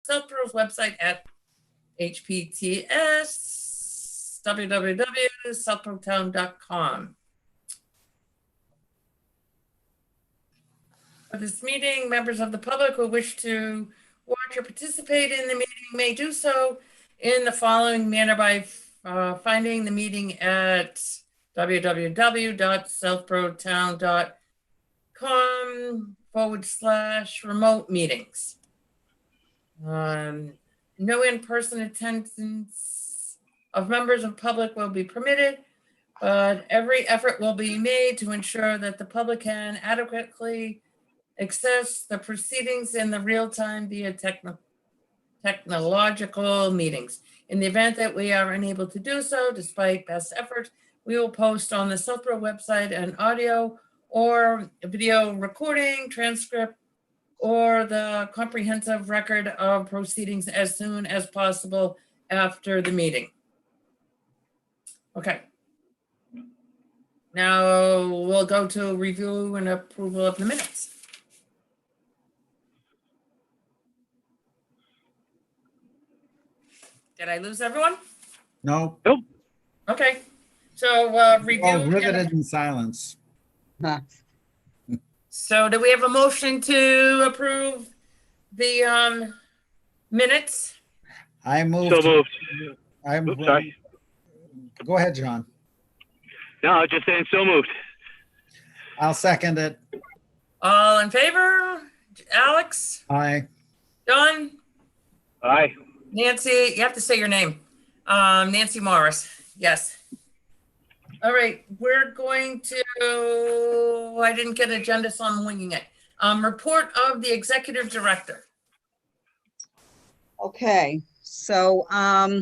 Southborough's website at hpts www.southboroughtown.com. For this meeting, members of the public who wish to watch or participate in the meeting may do so in the following manner by finding the meeting at www.southboroughtown.com/remote meetings. No in-person attendance of members of public will be permitted, but every effort will be made to ensure that the public can adequately access the proceedings in the real time via technological meetings. In the event that we are unable to do so, despite best efforts, we will post on the Southborough website an audio or video recording, transcript, or the comprehensive record of proceedings as soon as possible after the meeting. Okay. Now we'll go to review and approval of the minutes. Did I lose everyone? No. Nope. Okay. So review. All riveted in silence. So do we have a motion to approve the minutes? I moved. So moved. I'm Sorry. Go ahead, John. No, I was just saying so moved. I'll second it. All in favor? Alex? Aye. John? Aye. Nancy, you have to say your name. Nancy Morris, yes. All right, we're going to, I didn't get an agenda, so I'm winging it. Report of the executive director. Okay, so I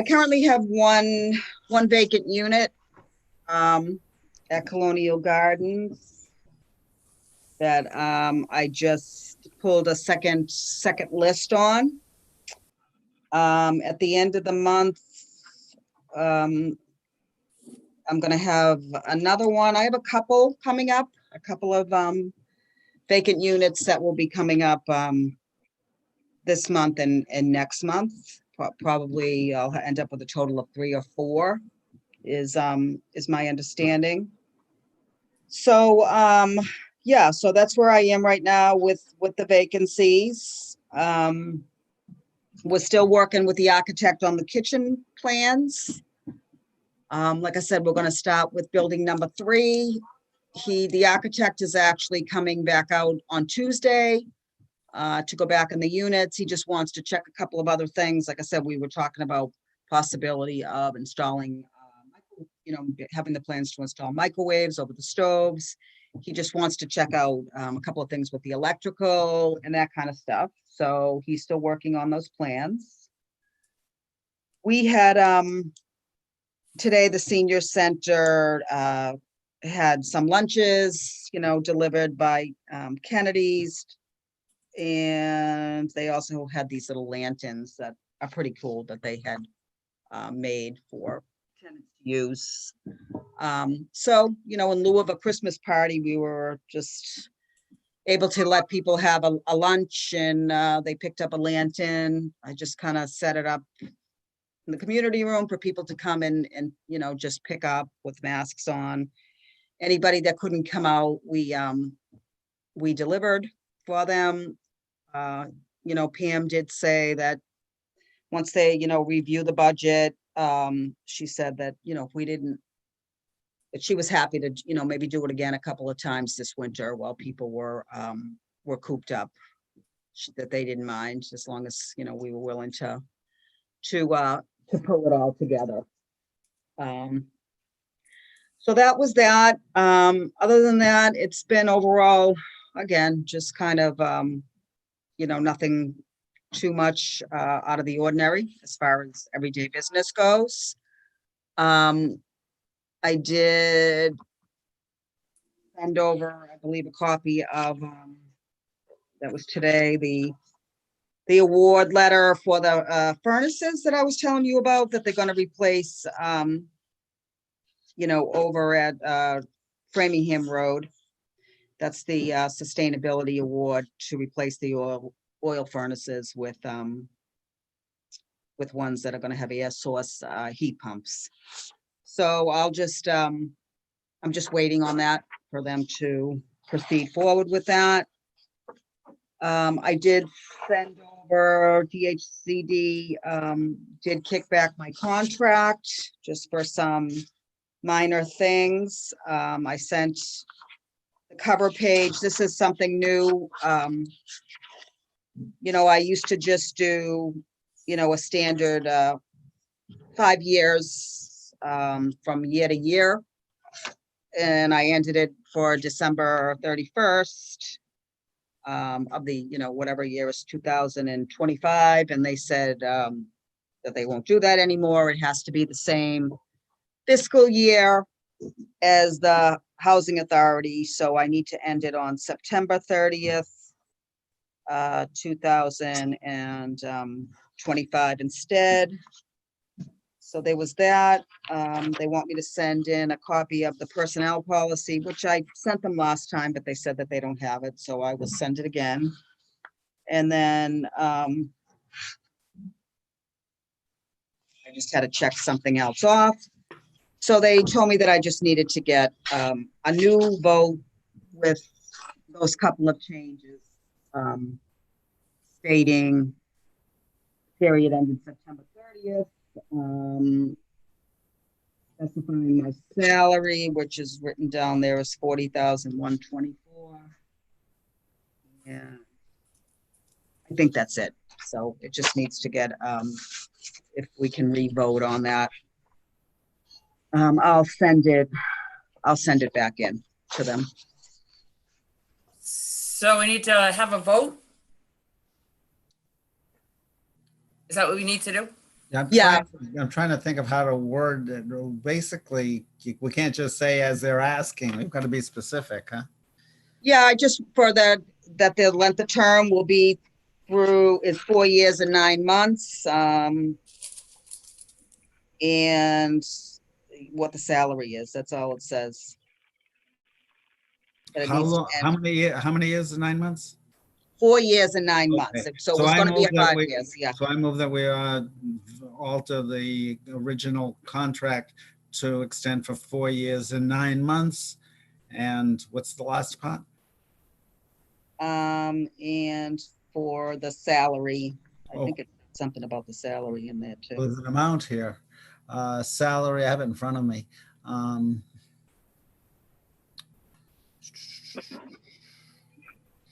currently have one vacant unit at Colonial Gardens that I just pulled a second list on. At the end of the month, I'm going to have another one. I have a couple coming up, a couple of vacant units that will be coming up this month and next month. Probably I'll end up with a total of 3 or 4 is my understanding. So yeah, so that's where I am right now with the vacancies. We're still working with the architect on the kitchen plans. Like I said, we're going to start with building number 3. The architect is actually coming back out on Tuesday to go back in the units. He just wants to check a couple of other things. Like I said, we were talking about possibility of installing, having the plans to install microwaves over the stoves. He just wants to check out a couple of things with the electrical and that kind of stuff. So he's still working on those plans. We had today the senior center had some lunches, delivered by Kennedy's. And they also had these little lanterns that are pretty cool that they had made for tenants to use. So, in lieu of a Christmas party, we were just able to let people have a lunch, and they picked up a lantern. I just kind of set it up in the community room for people to come in and, just pick up with masks on. Anybody that couldn't come out, we delivered for them. Pam did say that once they, review the budget, she said that, that she was happy to, maybe do it again a couple of times this winter while people were cooped up, that they didn't mind as long as, we were willing to pull it all together. So that was that. Other than that, it's been overall, again, just kind of, nothing too much out of the ordinary as far as everyday business goes. I did send over, I believe, a copy of, that was today, the the award letter for the furnaces that I was telling you about, that they're gonna replace, over at Framingham Road. That's the sustainability award to replace the oil furnaces with ones that are gonna have air source heat pumps. So I'm just waiting on that for them to proceed forward with that. I did send over DHCD, did kick back my contract just for some minor things. I sent the cover page. This is something new. I used to just do, a standard 5 years from year to year. And I ended it for December 31st. Of the, whatever year is 2025. And they said that they won't do that anymore. It has to be the same fiscal year as the housing authority. So I need to end it on September 30th, 2025 instead. So there was that. They want me to send in a copy of the personnel policy, which I sent them last time, but they said that they don't have it, so I will send it again. And then I just had to check something else off. So they told me that I just needed to get a new vote with those couple of changes, stating period ended September 30th. Specifying my salary, which is written down there as 40,124. Yeah, I think that's it. So it just needs to get, if we can re-vote on that. I'll send it back in to them. So we need to have a vote? Is that what we need to do? Yeah, I'm trying to think of how to word it. Basically, we can't just say as they're asking. We've got to be specific, huh? Yeah, I just, for that the length of term will be is 4 years and 9 months. And what the salary is, that's all it says. That it How needs to long, end. how many years and 9 months? 4 years and 9 months. Okay. So So it's I gonna be move that 5 we- years, yeah. So I move that we alter the original contract to extend for 4 years and 9 months. And what's the last part? And for the salary, I Oh. think it's something about the salary in there too. There's an amount here. Salary, I have it in front of me.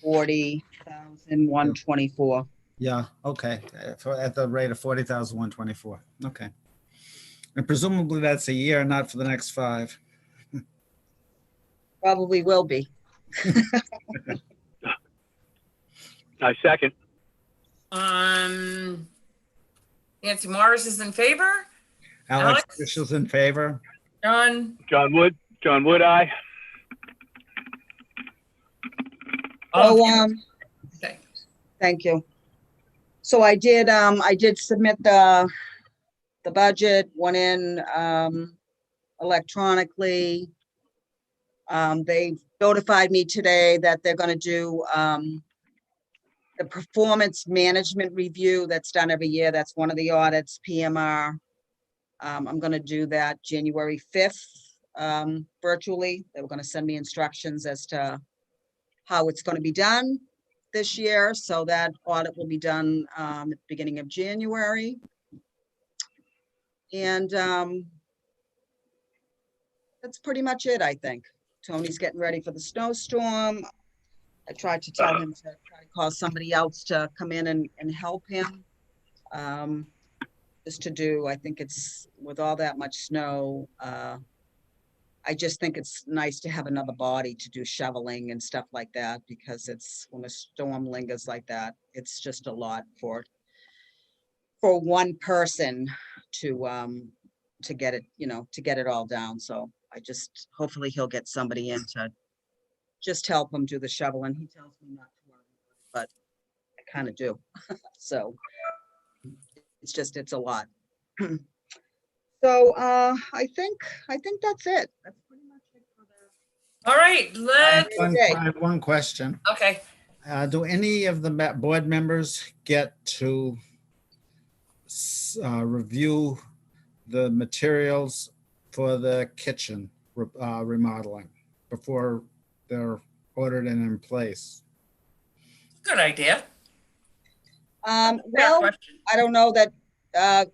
40,124. Yeah, okay, at the rate of 40,124, okay. And presumably that's a year, not for the next 5. Probably will be. I second. Nancy Morris is in favor. Alex Alex? Officials in favor? John? John Wood, aye. All in Oh, favor? Okay. thank you. So I did submit the budget, went in electronically. They notified me today that they're gonna do the performance management review that's done every year. That's one of the audits, PMR. I'm gonna do that January 5th virtually. They were gonna send me instructions as to how it's gonna be done this year. So that audit will be done at the beginning of January. And that's pretty much it, I think. Tony's getting ready for the snowstorm. I tried to tell him to try to call somebody else to come in and help him. Just to do, I think it's, with all that much snow, I just think it's nice to have another body to do shoveling and stuff like that, because it's, when a storm lingers like that, it's just a lot for one person to get it, to get it all down. So I just, hopefully he'll get somebody in to just help him do the shoveling. He tells me not to worry, but I kind of do. So it's a lot. So I think that's it. That's pretty much it for the. All right, let's, Okay. I have one question. okay. Do any of the board members get to review the materials for the kitchen remodeling before they're ordered and in place? Good idea. Fair Well, question. I don't know that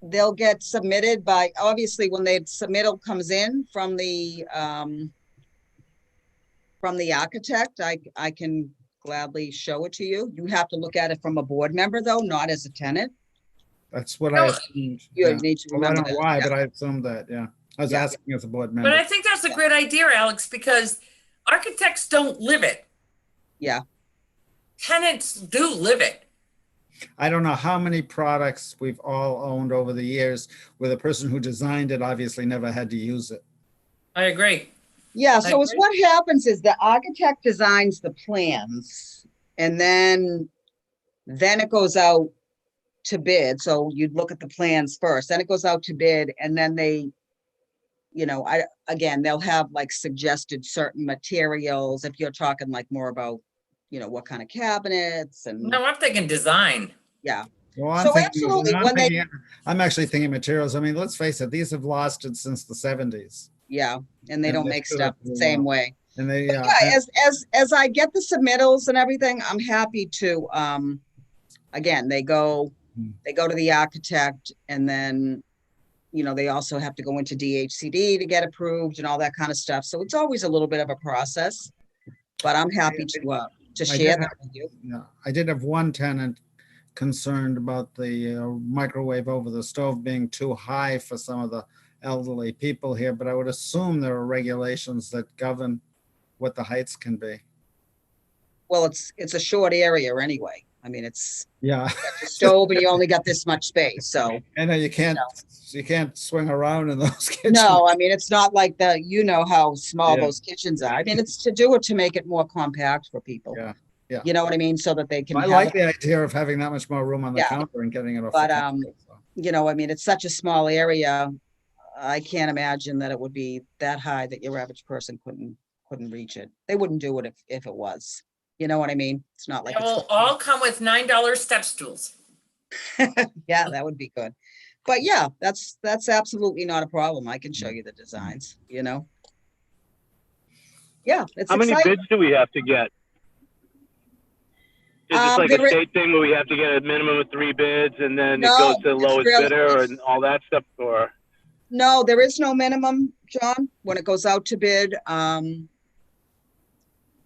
they'll get submitted by, obviously, when the submittal comes in from the architect, I can gladly show it to you. You have to look at it from a board member, though, not as a tenant. That's what No, I assumed. You Yeah. need to Well, I remember don't know that. why, Yeah. but I assumed that, yeah. I was Yeah. asking as a board But member. I think that's a great idea, Alex, because architects don't live it. Yeah. Tenants do live it. I don't know how many products we've all owned over the years where the person who designed it obviously never had to use it. I agree. Yeah, so it's agree. what happens is the architect designs the plans and then it goes out to bid. So you'd look at the plans first, then it goes out to bid, and then they, they'll have like suggested certain materials if you're talking like more about, what kind of cabinets and, No, I'm thinking design. yeah. Well, So absolutely, I'm actually thinking materials. I mean, let's face it, these have lasted since the 70s. Yeah, and they And don't they make still stuff do the same well. way. And they, But yeah, as I get the submittals and everything, I'm happy to, again, they go to the architect, and then, they also have to go into DHCD to get approved and all that kind of stuff. So it's always a little bit of a process, but I'm happy to share that with you. yeah, I did have one tenant concerned about the microwave over the stove being too high for some of the elderly people here, but I would assume there are regulations that govern what the heights can be. Well, it's a short area anyway. I mean, it's Yeah, a stove and you only got this much space, so. and you can't swing around in those kitchens. No, I mean, it's not like how small Yeah. those kitchens are. I mean, it's to do it to make it more compact for people. Yeah, yeah. You know what I mean? So that they can I have like it. the idea of having that much more room on the Yeah. counter and getting it off But, the counter. So. I mean, it's such a small area. I can't imagine that it would be that high that your average person couldn't reach it. They wouldn't do it if it was. You know what I mean? It's not like It will all come with $9 step stools. yeah, that would be good. But yeah, that's absolutely not a problem. I can show you the designs, Yeah, it's How many exciting. bids do we have to get? Is this like a state thing where we have to get a minimum of 3 bids and then it No, goes to the it's lowest really- bidder and all that stuff? Or No, there is no minimum, John, when it goes out to bid.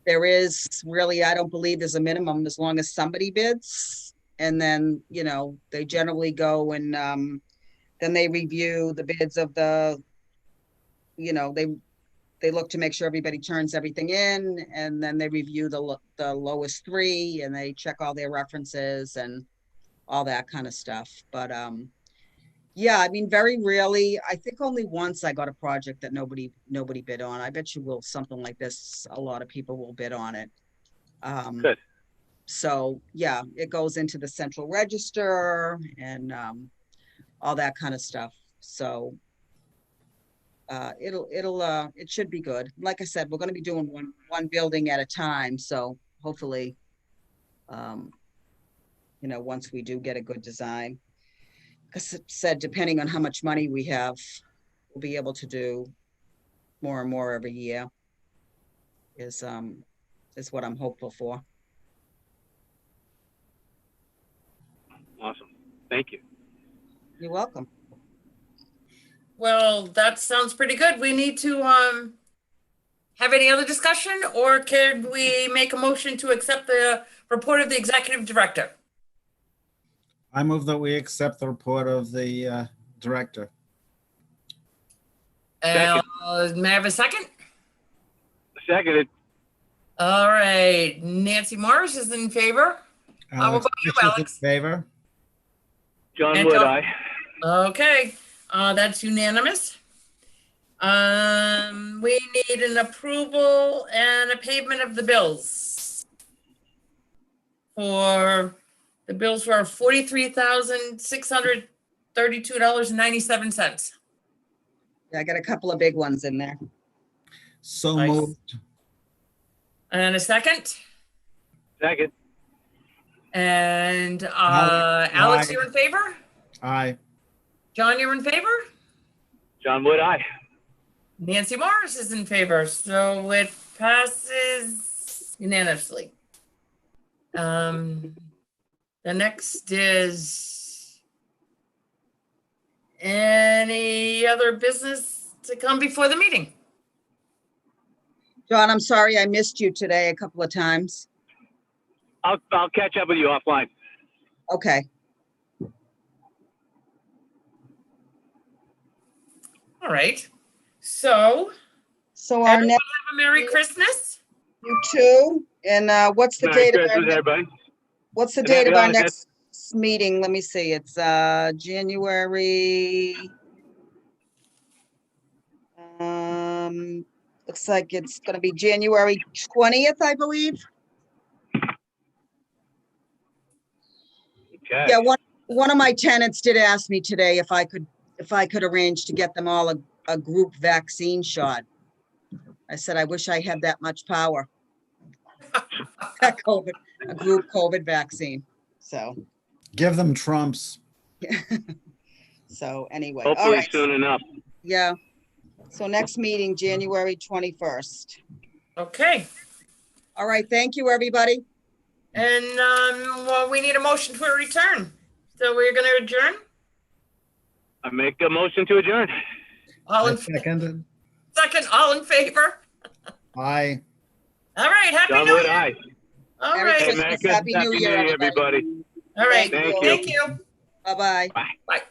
There is really, I don't believe there's a minimum as long as somebody bids. And then, they generally go and then they review the bids of the, they look to make sure everybody turns everything in, and then they review the lowest 3, and they check all their references and all that kind of stuff. But yeah, I mean, very rarely. I think only once I got a project that nobody bid on. I bet you will something like this. A lot of people will bid on it. Good. So yeah, it goes into the central register and all that kind of stuff. So it should be good. Like I said, we're going to be doing one building at a time. So hopefully, once we do get a good design. Because it said, depending on how much money we have, we'll be able to do more and more every year. Is what I'm hopeful for. awesome. Thank you. You're welcome. Well, that sounds pretty good. We need to have any other discussion, or could we make a motion to accept the report of the executive director? I move that we accept the report of the director. Second. May I have a second? Seconded. All right, Nancy Morris is in favor. How about you, Fisher's Alex? In favor? John And Wood, John- aye. Okay, that's unanimous. We need an approval and a payment of the bills for, the bills were $43,632.97. Yeah, I got a couple of big ones in there. So Nice. moved. And a second? Second. And Aye. Alex, Aye. you're in favor? Aye. John, you're in favor? John Wood, aye. Nancy Morris is in favor, so it passes unanimously. The next is any other business to come before the meeting? John, I'm sorry I missed you today a couple of times. I'll catch up with you offline. Okay. All right. So So our everyone next, have a Merry Christmas. you too, and what's the Merry date of our, Christmas, everybody. what's the And date of happy our holidays. next meeting? Let me see. It's January. Looks like it's gonna be January 20th, I believe. Okay. Yeah, one of my tenants did ask me today if I could arrange to get them all a group vaccine shot. I said, I wish I had that much power. A group COVID vaccine. So Give them Trumps. anyway, all Hopefully right. soon enough. Yeah. So next meeting, January 21st. Okay. All right, thank you, everybody. And well, we need a motion for a return. So we're going to adjourn. I make a motion to adjourn. All I in seconded. second, all in favor. Aye. All right. Happy John New Wood, Year. aye. All Merry right. Hey, Christmas, Merry Christmas, Happy New Year, everybody. everybody. All right. Thank you. Thank you. Bye-bye. Bye.